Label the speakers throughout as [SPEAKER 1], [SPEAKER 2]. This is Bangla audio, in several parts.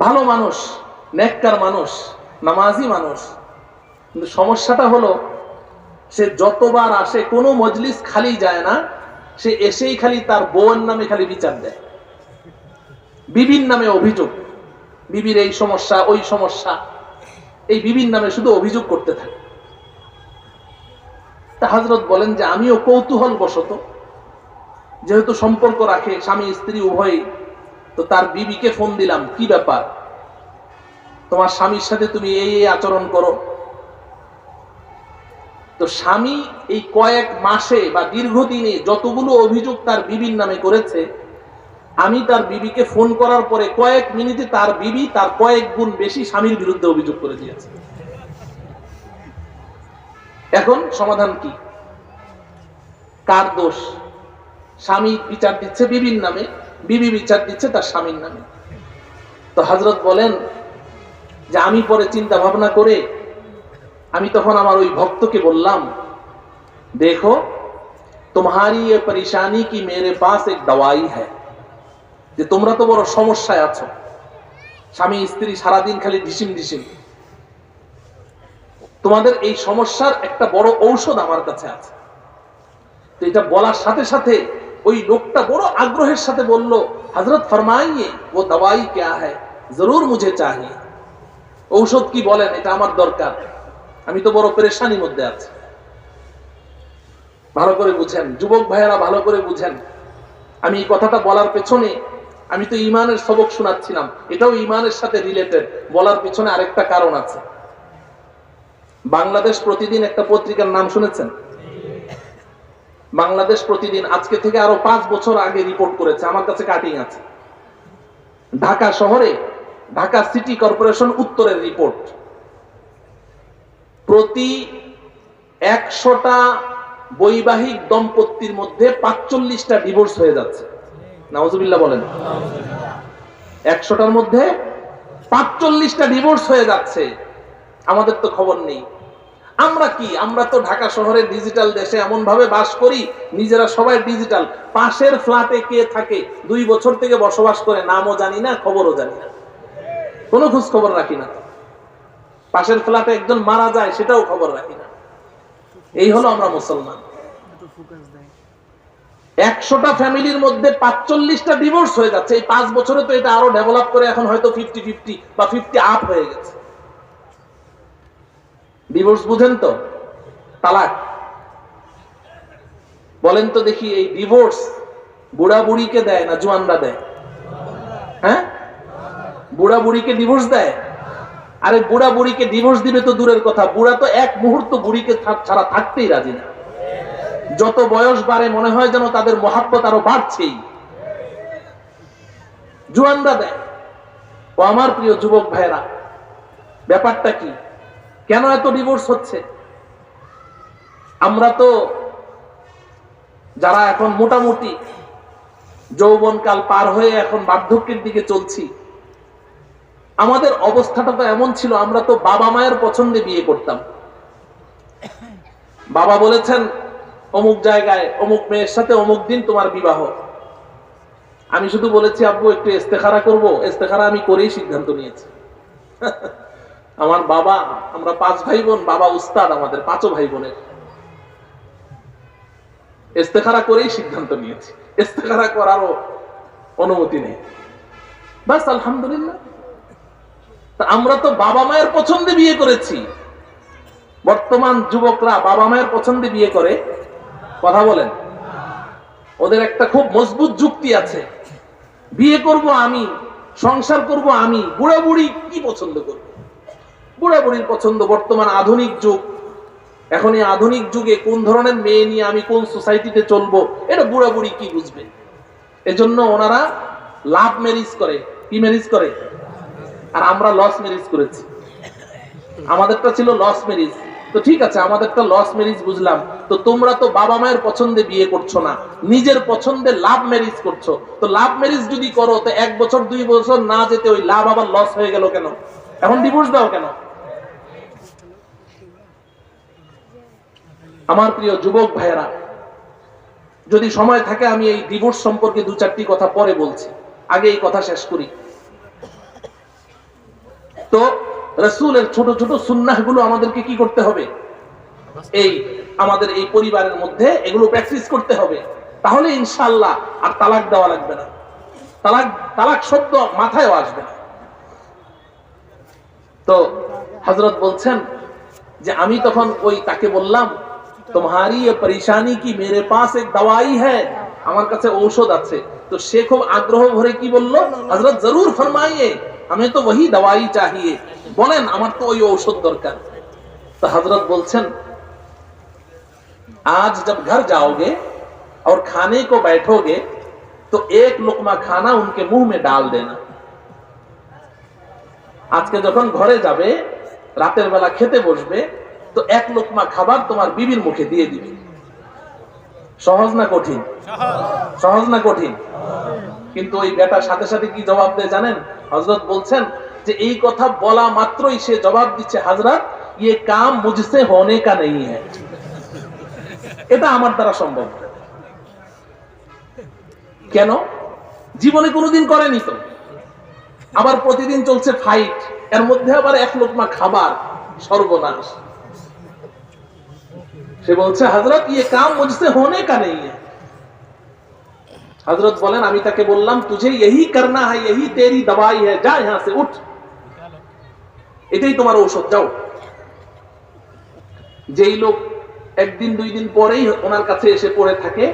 [SPEAKER 1] ভালো মানুষ, নেককার মানুষ, নামাজি মানুষ, কিন্তু সমস্যাটা হলো সে যতবার আসে কোনো মজলিস খালি যায় না, সে এসেই খালি তার বউয়ের নামে খালি বিচার দেয়, বিবির নামে অভিযোগ, বিবির এই সমস্যা ওই সমস্যা, এই বিবির নামে শুধু অভিযোগ করতে থাকে। তা হযরত বলেন যে আমিও কৌতূহল বশত, যেহেতু সম্পর্ক রাখে স্বামী স্ত্রী উভয়ই, তো তার বিবিকে ফোন দিলাম, কি ব্যাপার, তোমার স্বামীর সাথে তুমি এই এই আচরণ করো। তো স্বামী এই কয়েক মাসে বা দীর্ঘদিনে যতগুলো অভিযোগ তার বিবির নামে করেছে, আমি তার বিবিকে ফোন করার পরে কয়েক মিনিটে তার বিবি তার কয়েক গুণ বেশি স্বামীর বিরুদ্ধে অভিযোগ করে দিয়েছে। এখন সমাধান কি? কার দোষ? স্বামী বিচার দিচ্ছে বিবির নামে, বিবি বিচার দিচ্ছে তার স্বামীর নামে। তো হযরত বলেন যে আমি পরে চিন্তা ভাবনা করে আমি তখন আমার ওই ভক্তকে বললাম, দেখো তোমারি ये परेशानी की मेरे पास एक दवाई है, যে তোমরা তো বড় সমস্যায় আছো, স্বামী স্ত্রী সারাদিন খালি ঢিসিম ঢিসিম, তোমাদের এই সমস্যার একটা বড় ঔষধ আমার কাছে আছে। তো এটা বলার সাথে সাথে ওই লোকটা বড় আগ্রহের সাথে বলল, হযরত ফরমাইয়ে वो दवाई क्या है, जरूर मुझे चाहिए। ঔষধ কি বলেন, এটা আমার দরকার, আমি তো বড় পেরেশানির মধ্যে আছি। ভালো করে বুঝেন যুবক ভাইয়েরা, ভালো করে বুঝেন, আমি এই কথাটা বলার পেছনে আমি তো ঈমানের সবক শোনাচ্ছিলাম, এটাও ঈমানের সাথে রিলেটেড। বলার পেছনে আরেকটা কারণ আছে। বাংলাদেশ প্রতিদিন একটা পত্রিকার নাম শুনেছেন? বাংলাদেশ প্রতিদিন আজকে থেকে আরো 5 বছর আগে রিপোর্ট করেছে, আমার কাছে কাটিং আছে। ঢাকা শহরে, ঢাকা সিটি কর্পোরেশন উত্তরের রিপোর্ট, প্রতি 100টা বৈবাহিক দম্পতির মধ্যে 45টা ডিভোর্স হয়ে যাচ্ছে। নাউজুবিল্লাহ বলেন। 100টার মধ্যে 45টা ডিভোর্স হয়ে যাচ্ছে। আমাদের তো খবর নেই। আমরা কি, আমরা তো ঢাকা শহরের ডিজিটাল দেশে এমন ভাবে বাস করি, নিজেরা সবাই ডিজিটাল। পাশের ফ্ল্যাটে কে থাকে 2 বছর থেকে বসবাস করে, নামও জানি না, খবরও জানি না, কোনো খোঁজ খবর রাখি না। পাশের ফ্ল্যাটে একজন মারা যায়, সেটাও খবর রাখি না। এই হলো আমরা মুসলমান। 100টা ফ্যামিলির মধ্যে 45টা ডিভোর্স হয়ে যাচ্ছে। এই 5 বছরে তো এটা আরো ডেভেলপ করে এখন হয়তো 50-50 বা 50 আপ হয়ে গেছে। ডিভোর্স বুঝেন তো? তালাক। বলেন তো দেখি, এই ডিভোর্স বুড়া বুড়িকে দেয় না জোয়ানরা দেয়? হ্যাঁ, বুড়া বুড়িকে ডিভোর্স দেয়। আরে বুড়া বুড়িকে ডিভোর্স দিবে তো দূরের কথা, বুড়া তো এক মুহূর্ত বুড়িকে ছাড়া থাকতেই রাজি না। যত বয়স বাড়ে মনে হয় যেন তাদের মহাব্বত আরো বাড়ছেই। জোয়ানরা দেয়। ও আমার প্রিয় যুবক ভাইরা, ব্যাপারটা কি? কেন এত ডিভোর্স হচ্ছে? আমরা তো যারা এখন মোটামুটি যৌবনকাল পার হয়ে এখন বার্ধক্যের দিকে চলছি, আমাদের অবস্থাটা তো এমন ছিল, আমরা তো বাবা মায়ের পছন্দে বিয়ে করতাম। বাবা বলেছেন অমুক জায়গায় অমুক মেয়ের সাথে অমুক দিন তোমার বিবাহ। আমি শুধু বলেছি আব্বু একটু ইস্তেখারা করব। ইস্তেখারা আমি করেই সিদ্ধান্ত নিয়েছি। আমার বাবা, আমরা 5 ভাই বোন, বাবা উস্তাদ আমাদের 5 ভাই বোনের। ইস্তেখারা করেই সিদ্ধান্ত নিয়েছি, ইস্তেখারা করারও অনুমতি নেই। বাস আলহামদুলিল্লাহ। আমরা তো বাবা মায়ের পছন্দে বিয়ে করেছি। বর্তমান যুবকরা বাবা মায়ের পছন্দে বিয়ে করে? কথা বলেন। ওদের একটা খুব মজবুত যুক্তি আছে, বিয়ে করব আমি, সংসার করব আমি, বুড়া বুড়ি কি পছন্দ করব? বুড়া বুড়ির পছন্দ। বর্তমান আধুনিক যুগ, এখন এই আধুনিক যুগে কোন ধরনের মেয়ে নিয়ে আমি কোন সোসাইটিতে চলবো, এটা বুড়া বুড়ি কি বুঝবে? এজন্য ওনারা লাভ ম্যারেজ করে। কি ম্যারেজ করে? আর আমরা লস ম্যারেজ করেছি। আমাদেরটা ছিল লস ম্যারেজ। তো ঠিক আছে, আমাদেরটা লস ম্যারেজ বুঝলাম। তো তোমরা তো বাবা মায়ের পছন্দে বিয়ে করছো না, নিজের পছন্দে লাভ ম্যারেজ করছো। তো লাভ ম্যারেজ যদি করো, তো 1 বছর 2 বছর না যেতে ওই লাভ আবার লস হয়ে গেল কেন? এখন ডিভোর্স দাও কেন? আমার প্রিয় যুবক ভাইয়েরা, যদি সময় থাকে আমি এই ডিভোর্স সম্পর্কে 2-4টি কথা পরে বলছি, আগে এই কথা শেষ করি। রাসূলের ছোট ছোট সুন্নাহগুলো আমাদেরকে কি করতে হবে, এই আমাদের এই পরিবারের মধ্যে এগুলো প্র্যাকটিস করতে হবে। তাহলে ইনশাআল্লাহ আর তালাক দেওয়া লাগবে না, তালাক শব্দ মাথায়ও আসবে না। তো হযরত বলছেন যে আমি তখন ওই তাকে বললাম, তোমারি ये परेशानी की मेरे पास एक दवाई है, আমার কাছে ঔষধ আছে। তো সে খুব আগ্রহ ভরে কি বলল, হযরত জরুর ফরমাইয়ে, हमें तो वही दवाई चाहिए, বলেন আমার তো ওই ঔষধ দরকার। তো হযরত বলছেন, आज जब घर जाओगे और खाने को बैठोगे तो एक लुकमा खाना उनके मुंह में डाल देना। আজকে যখন ঘরে যাবে, রাতের বেলা খেতে বসবে, তো এক লোকমা খাবার তোমার বিবির মুখে দিয়ে দিবে। সহজ না কঠিন? সহজ না কঠিন? কিন্তু ওই বেটার সাথে সাথে কি জবাব দেয় জানেন? হযরত বলছেন যে এই কথা বলা মাত্রই সে জবাব দিচ্ছে, হযরত ये काम मुझसे होने का नहीं है, এটা আমার দ্বারা সম্ভব না। কেন? জীবনে কোনোদিন করেনি তো, আবার প্রতিদিন চলছে ফাইট, এর মধ্যে আবার এক লোকমা খাবার, সর্বনাশ। সে বলছে, হযরত ये काम मुझसे होने का नहीं है। হযরত বলেন, আমি তাকে বললাম, तुझे यही करना है, यही तेरी दवाई है, जा यहां से उठ, এটাই তোমার ঔষধ, যাও। যেই লোক একদিন দুই দিন পরেই ওনার কাছে এসে পড়ে থাকে,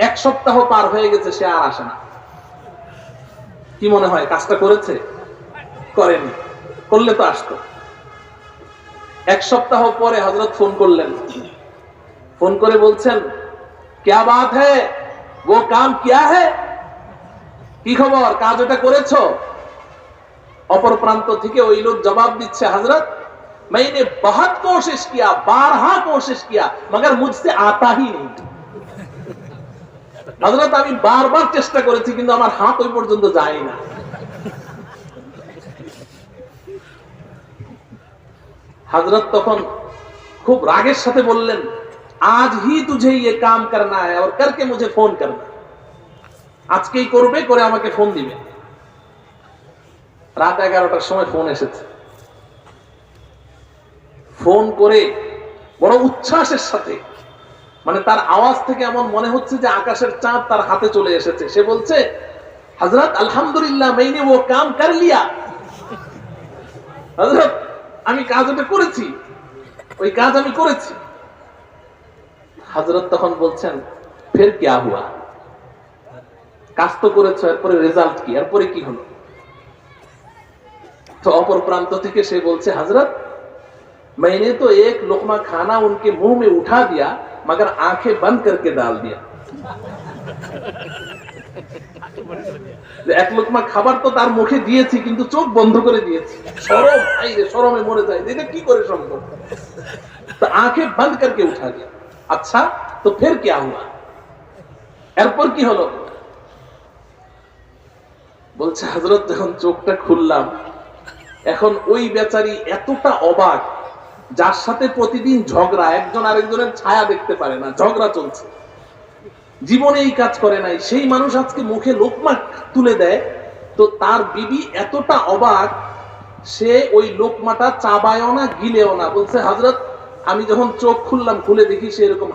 [SPEAKER 1] এক সপ্তাহ পার হয়ে গেছে, সে আর আসে না। কি মনে হয় কাজটা করেছে? করেনি, করলে তো আসতো। এক সপ্তাহ পরে হযরত ফোন করলেন, ফোন করে বলছেন, क्या बात है, वो काम किया है, কি খবর, কাজ ওটা করেছো? অপর প্রান্ত থেকে ওই লোক জবাব দিচ্ছে, হযরত मैंने बहुत कोशिश किया, बारहा कोशिश किया, मगर मुझसे आता ही नहीं। হযরত আমি বারবার চেষ্টা করেছি, কিন্তু আমার হাত ওই পর্যন্ত যায় না। হযরত তখন খুব রাগের সাথে বললেন, आज ही तुझे ये काम करना है और करके मुझे फोन करना, আজকেই করবে, করে আমাকে ফোন দিবে। রাত 11টার সময় ফোন এসেছে। ফোন করে বড় উচ্ছ্বাসের সাথে, মানে তার আওয়াজ থেকে এমন মনে হচ্ছে যে আকাশের চাঁদ তার হাতে চলে এসেছে। সে বলছে, হযরত আলহামদুলিল্লাহ, मैंने वो काम कर लिया, হযরত আমি কাজ ওটা করেছি, ওই কাজ আমি করেছি। হযরত তখন বলছেন, ফির क्या हुआ, কাজ তো করেছো, এরপরে রেজাল্ট কি, এরপরে কি হলো? তো অপর প্রান্ত থেকে সে বলছে, হযরত मैंने तो एक लुकमा खाना उनके मुंह में उठा दिया, मगर आंखें बंद करके डाल दिया। এক লোকমা খাবার তো তার মুখে দিয়েছি, কিন্তু চোখ বন্ধ করে দিয়েছি। শরম, আইরে শরমে মরে যায়, এটা কি করে সম্ভব? তো आंखें बंद करके उठा दिया। আচ্ছা, তো ফির क्या हुआ, এরপর কি হলো? বলছে, হযরত যখন চোখটা খুললাম, এখন ওই বেচারি এতটা অবাক, যার সাথে প্রতিদিন ঝগড়া, একজন আরেকজনের ছায়া দেখতে পারে না, ঝগড়া চলছে, জীবনে এই কাজ করে নাই, সেই মানুষ আজকে মুখে লোকমা তুলে দেয়। তো তার বিবি এতটা অবাক, সে ওই লোকমাটা চাবায়ও না, গিলেও না। বলছে, হযরত আমি যখন চোখ খুললাম, খুলে দেখি সে এরকম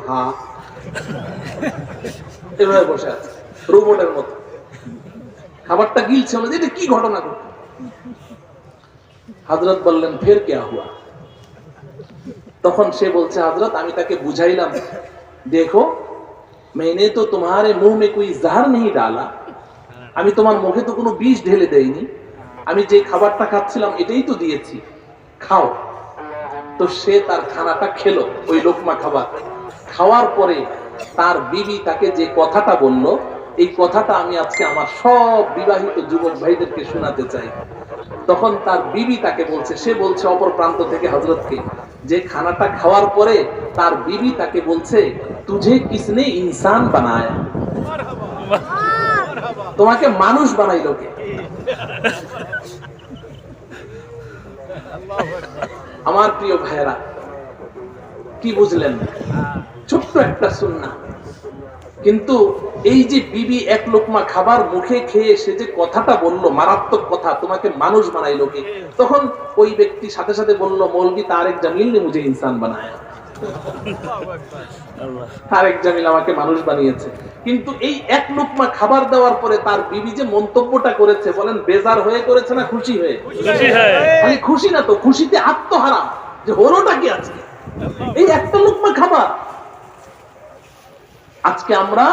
[SPEAKER 1] এভাবে বসে আছে, রোবটের মতো, খাবারটা গিলছে। এটা কি ঘটনা ঘটল? হযরত বললেন, ফির क्या हुआ? তখন সে বলছে, হযরত আমি তাকে বুঝাইলাম, দেখো मैंने तो तुम्हारे मुंह में कोई जहर नहीं डाला, আমি তোমার মুখে তো কোনো বিষ ঢেলে দেইনি, আমি যে খাবারটা খাচ্ছিলাম এটাই তো দিয়েছি, খাও। তো সে তার খানাটা খেলো, ওই লোকমা খাবার খাওয়ার পরে তার বিবি তাকে যে কথাটা বলল, এই কথাটা আমি আজকে আমার সব বিবাহিত যুবক ভাইদেরকে শোনাতে চাই। তখন তার বিবি তাকে বলছে, সে বলছে অপর প্রান্ত থেকে হযরতকে, যে খানাটা খাওয়ার পরে তার বিবি তাকে বলছে, তুঝে কিসনে ইনসান বানায়া, তোমাকে মানুষ বানাইলো কে? আমার প্রিয় ভাইয়েরা, কি বুঝলেন? ছোট্ট একটা সুন্নাহ, কিন্তু এই যে বিবি এক লোকমা খাবার মুখে খেয়ে সে যে কথাটা বললো, মারাত্মক কথা, তোমাকে মানুষ বানাই লোকে, তখন ওই ব্যক্তি সাথে সাথে বলল, মৌলভী তারেক জামিল ने मुझे इंसान बनाया, তারেক জামিল আমাকে মানুষ বানিয়েছে। কিন্তু এই এক লোকমা খাবার দেওয়ার পরে তার বিবি যে মন্তব্যটা করেছে, বলেন বেজার হয়ে করেছে না খুশি হয়ে? খালি খুশি না তো, খুশিতে আত্মহারা, যে হলোটা কি আজকে এই একটা লোকমা খাবার। আজকে আমরা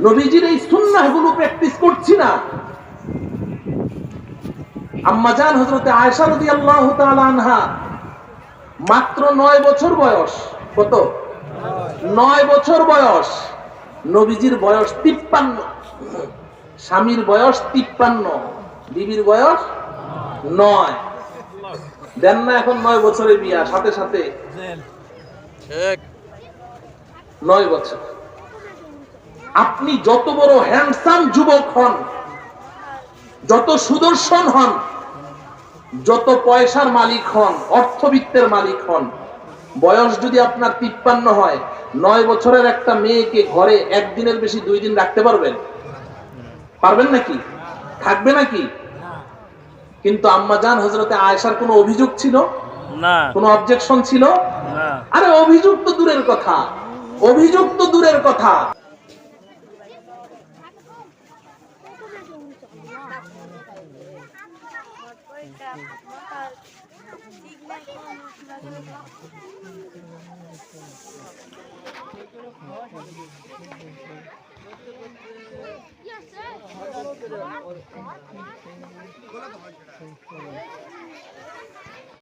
[SPEAKER 1] নবীজির এই সুন্নাহগুলো প্র্যাকটিস করছি না। আম্মাজান হযরতে আয়েশা রাদিয়াল্লাহু তাআলা আনহা মাত্র 9 বছর বয়স, কত? 9 বছর বয়স। নবীজির বয়স 53, স্বামীর বয়স 53, বিবির বয়স 9। দেন না এখন 9 বছরের বিয়া, সাথে সাথে 9 বছর। আপনি যত বড় হ্যান্ডসাম যুবক হন, যত সুদর্শন হন, যত পয়সার মালিক হন, অর্থবিত্তের মালিক হন, বয়স যদি আপনার 53 হয়, 9 বছরের একটা মেয়েকে ঘরে একদিনের বেশি 2 দিন রাখতে পারবেন? পারবেন নাকি? থাকবে নাকি? কিন্তু আম্মাজান হযরতে আয়েশার কোনো অভিযোগ ছিল না, কোনো অবজেকশন ছিল না। আরে অভিযোগ তো দূরের কথা, অভিযোগ তো দূরের কথা। Yes, sir.